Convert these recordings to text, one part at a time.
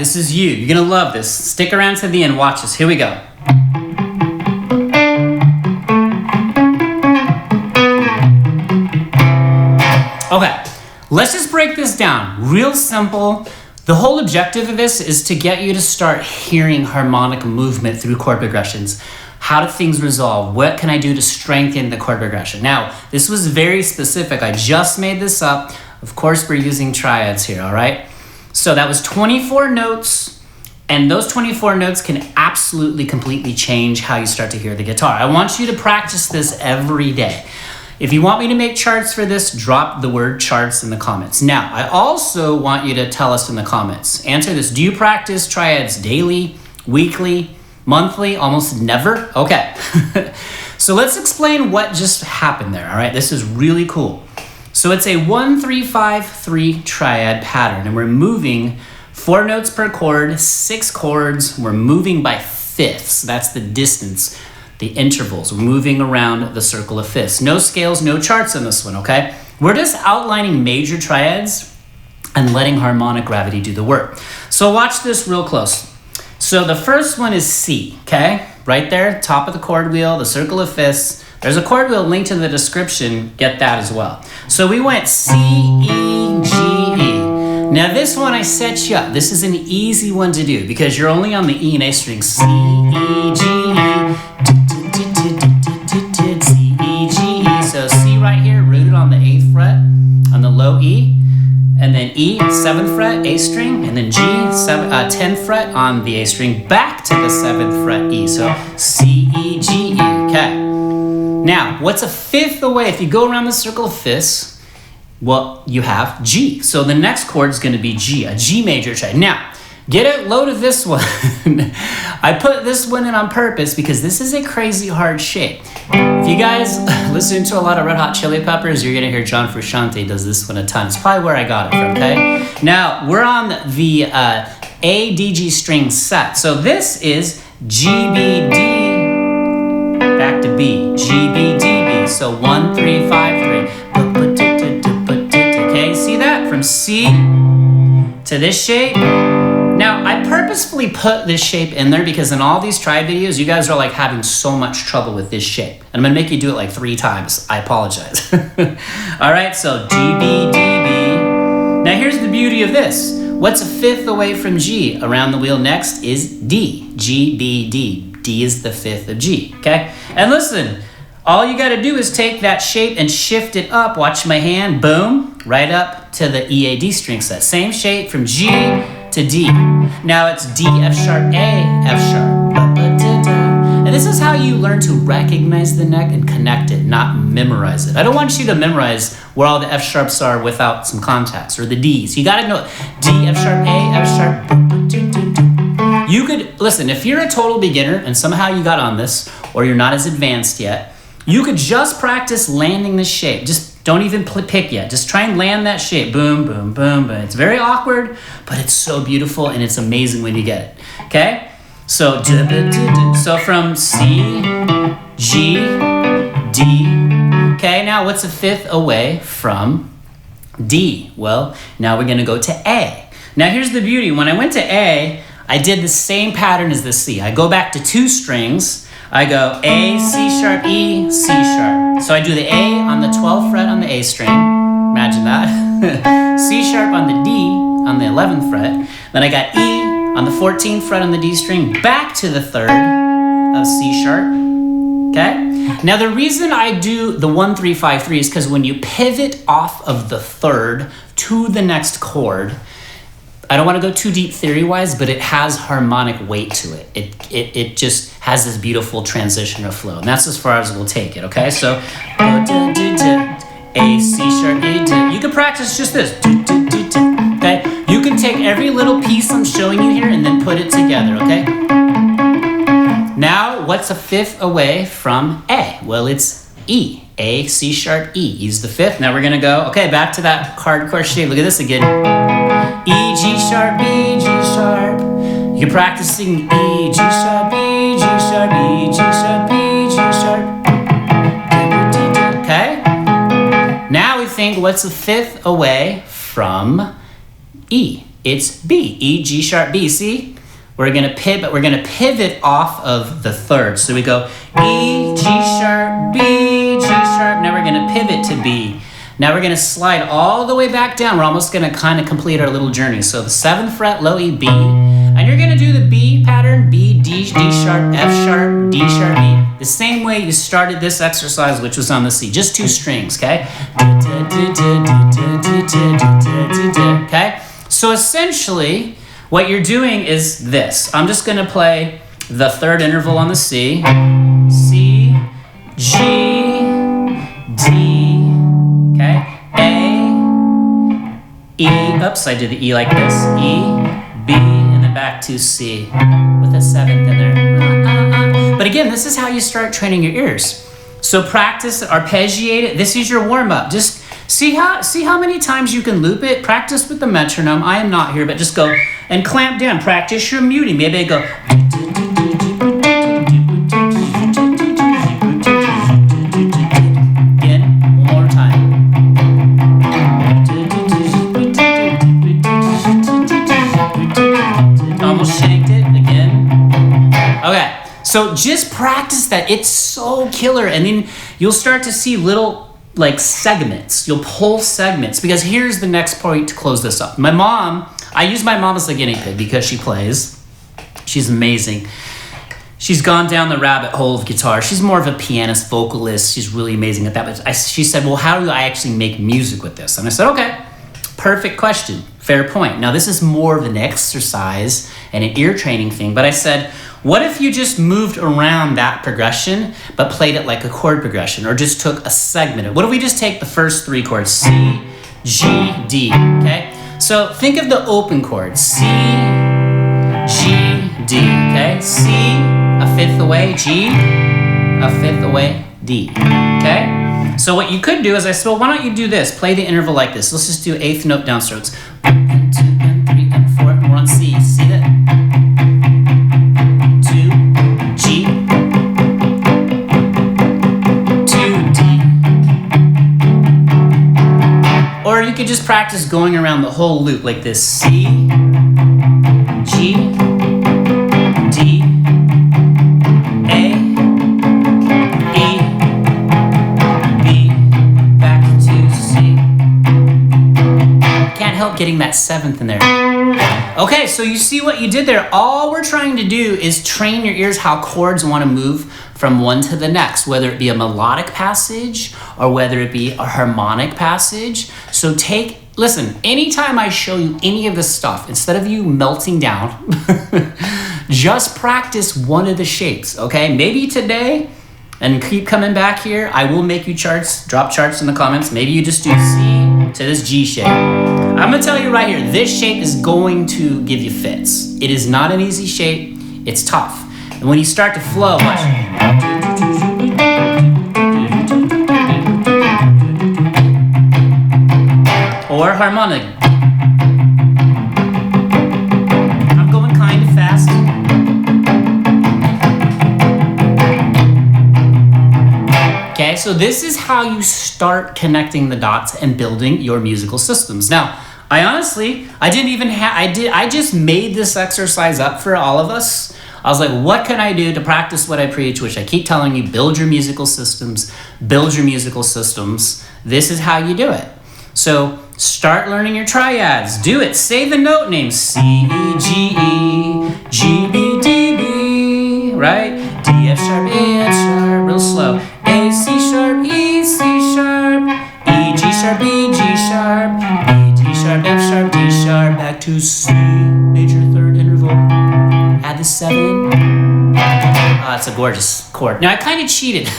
this is you. You're gonna love this. Stick around to the end, watch this. Here we go. Okay, let's just break this down. Real simple. The whole objective of this is to get you to start hearing harmonic movement through chord progressions. How do things resolve? What can I do to strengthen the chord progression? Now, this was very specific. I just made this up. Of course, we're using triads here, all right? So that was 24 notes, and those 24 notes can absolutely completely change how you start to hear the guitar. I want you to practice this every day. If you want me to make charts for this, drop the word charts in the comments. Now, I also want you to tell us in the comments. Answer this. Do you practice triads daily, weekly, monthly, almost never? Okay. So let's explain what just happened there, all right? This is really cool. So it's a 1-3-5-3 triad pattern, and we're moving 4 notes per chord, 6 chords. We're moving by fifths. That's the distance. The intervals, we're moving around the circle of fifths. No scales, no charts in this one, okay? We're just outlining major triads and letting harmonic gravity do the work. So watch this real close. So the first one is C, okay? Right there, top of the chord wheel, the circle of fifths. There's a chord wheel linked in the description, get that as well. So we went C, E, G, E. Now this one I set you up. This is an easy one to do because you're only on the E and A string. C, E, G, E. C, E, G, E. So C right here, rooted on the 8th fret, on the low E, and then E, 7th fret, A string, and then G, 10th fret on the A string, back to the 7th fret E. So C, E, G, E, okay. Now, what's a fifth away? If you go around the circle of fifths, well, you have G. So the next chord is going to be G, a G major triad. Now, get a load of this one. I put this one in on purpose because this is a crazy hard shape. If you guys listen to a lot of Red Hot Chili Peppers, you're gonna hear John Frusciante does this one a ton. It's probably where I got it from, okay? Now, we're on the A, D, G string set. So this is G, B, D, back to B, G, B, D, B. So 1, 3, 5, 3. Okay, see that? From C to this shape. Now, I purposefully put this shape in there because in all these triad videos, you guys are like having so much trouble with this shape. And I'm gonna make you do it like 3 times. I apologize. All right, so D, B, D, B. Now here's the beauty of this. What's a fifth away from G? Around the wheel next is D, G, B, D. D is the fifth of G, okay? And listen, all you gotta do is take that shape and shift it up. Watch my hand, boom, right up to the E, A, D string set. Same shape from G to D. Now it's D, F sharp, A, F sharp. And this is how you learn to recognize the neck and connect it, not memorize it. I don't want you to memorize where all the F sharps are without some context, or the Ds. You gotta know D, F sharp, A, F sharp. You could, listen, if you're a total beginner and somehow you got on this, or you're not as advanced yet, you could just practice landing this shape. Just don't even pick yet. Just try and land that shape. Boom, boom, boom, boom. It's very awkward, but it's so beautiful and it's amazing when you get it. Okay? So from C, G, D. Okay, now what's a fifth away from D? Well, now we're gonna go to A. Now here's the beauty. When I went to A, I did the same pattern as the C. I go back to 2 strings. I go A, C sharp, E, C sharp. So I do the A on the 12th fret on the A string. Imagine that. C sharp on the D on the 11th fret. Then I got E on the 14th fret on the D string, back to the 3rd of C sharp. Okay? Now the reason I do the 1, 3, 5, 3 is because when you pivot off of the 3rd to the next chord, I don't want to go too deep theory-wise, but it has harmonic weight to it. It just has this beautiful transition or flow, and that's as far as we'll take it, okay? So, A, C sharp, A, D. You can practice just this, okay? You can take every little piece I'm showing you here and then put it together, okay? Now, what's a fifth away from A? Well, it's E. A, C sharp, E. E's the fifth. Now we're gonna go, okay, back to that hardcore shape. Look at this again. E, G sharp, B, G sharp. You're practicing E, G sharp, B, G sharp, E, G sharp, B, G sharp. Okay? Now we think, what's a fifth away from E? it's B. E, G sharp, B. See? We're gonna pivot off of the third. So we go E, G sharp, B, G sharp. Now we're gonna pivot to B. Now we're gonna slide all the way back down. We're almost gonna kind of complete our little journey. So the 7th fret, low E, B. And you're gonna do the B pattern, B, D, D sharp, F sharp, D sharp, B. The same way you started this exercise, which was on the C. Just 2 strings, okay? Okay? So essentially, what you're doing is this. I'm just gonna play the 3rd interval on the C. C, G, D, okay? A, E, oops, I did the E like this. E, B, and then back to C with a 7th in there. But again, this is how you start training your ears. So practice, arpeggiate it. This is your warm-up. Just see how many times you can loop it. Practice with the metronome. I am not here, but just go and clamp down. Practice your muting. Maybe I go. Again, one more time. Almost shanked it again. Okay. So just practice that. It's so killer. And then you'll start to see little like segments. You'll pull segments, because here's the next point to close this up. My mom, I use my mom as a guinea pig because she plays. She's amazing. She's gone down the rabbit hole of guitar. She's more of a pianist, vocalist. She's really amazing at that. But she said, well, how do I actually make music with this? And I said, okay, perfect question. Fair point. Now, this is more of an exercise and an ear training thing. But I said, what if you just moved around that progression, but played it like a chord progression, or just took a segment? What if we just take the first 3 chords, C, G, D, okay? So think of the open chords, C, G, D, okay? C, a 5th away, G, a 5th away, D, okay? So what you could do is I said, well, why don't you do this? Play the interval like this. Let's just do 8th note downstrokes. 1 and 2 and 3 and 4, and we're on C. See that? 2, G, 2, D. Or you could just practice going around the whole loop like this. C, G, D, A, E, B, back to C. Can't help getting that 7th in there. Okay, so you see what you did there. All we're trying to do is train your ears how chords want to move from one to the next, whether it be a melodic passage or whether it be a harmonic passage. So listen, anytime I show you any of this stuff, instead of you melting down, just practice one of the shapes, okay? Maybe today, and keep coming back here, I will make you charts, drop charts in the comments. Maybe you just do C to this G shape. I'm gonna tell you right here, this shape is going to give you fits. It is not an easy shape, it's tough. And when you start to flow, watch. Or harmonic. I'm going kind of fast. Okay, so this is how you start connecting the dots and building your musical systems. Now, I just made this exercise up for all of us. I was like, what can I do to practice what I preach, which I keep telling you, build your musical systems, build your musical systems. This is how you do it. So start learning your triads. Do it. Say the note names. C, E, G, E, G, B, D, B, right? D, F sharp, A, F sharp, real slow. A, C sharp, E, C sharp, E, G sharp, B, G sharp, B, D sharp, F sharp, D sharp, back to C, major 3rd interval. Add the 7. It's a gorgeous chord. Now I kind of cheated.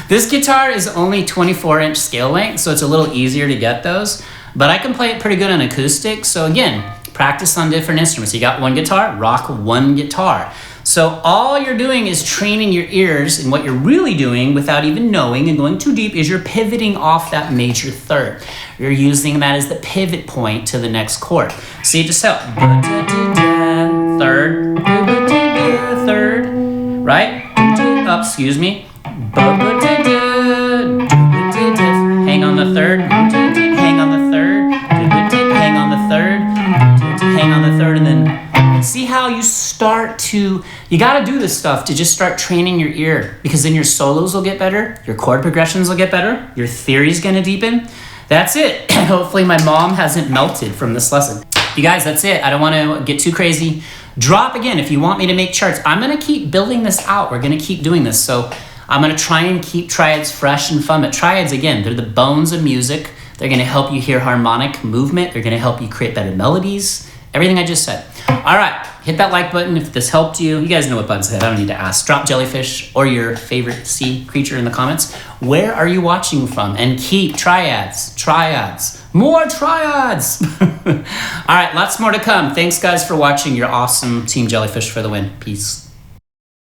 This guitar is only 24-inch scale length, so it's a little easier to get those. But I can play it pretty good on acoustic. So again, practice on different instruments. You got one guitar, rock one guitar. So all you're doing is training your ears, and what you're really doing without even knowing and going too deep is you're pivoting off that major 3rd. You're using that as the pivot point to the next chord. See, just how 3rd, 3rd, right? Up, excuse me. Hang on the 3rd, hang on the 3rd, hang on the 3rd, to do this stuff to just start training your ear, because then your solos will get better, your chord progressions will get better, your theory's gonna deepen. That's it. Hopefully my mom hasn't melted from this lesson. You guys, that's it. I don't want to get too crazy. Drop again if you want me to make charts. I'm gonna keep building this out. We're gonna keep doing this. So I'm gonna try and keep triads fresh and fun. But triads, again, they're the bones of music. They're gonna help you hear harmonic movement. They're gonna help you create better melodies. Everything I just said. All right, hit that like button if this helped you. You guys know what buttons hit. I don't need to ask. Drop jellyfish or your favorite sea creature in the comments. Where are you watching from? And keep triads, more triads. All right, lots more to come. Thanks guys for watching. You're awesome. Team Jellyfish for the win. Peace.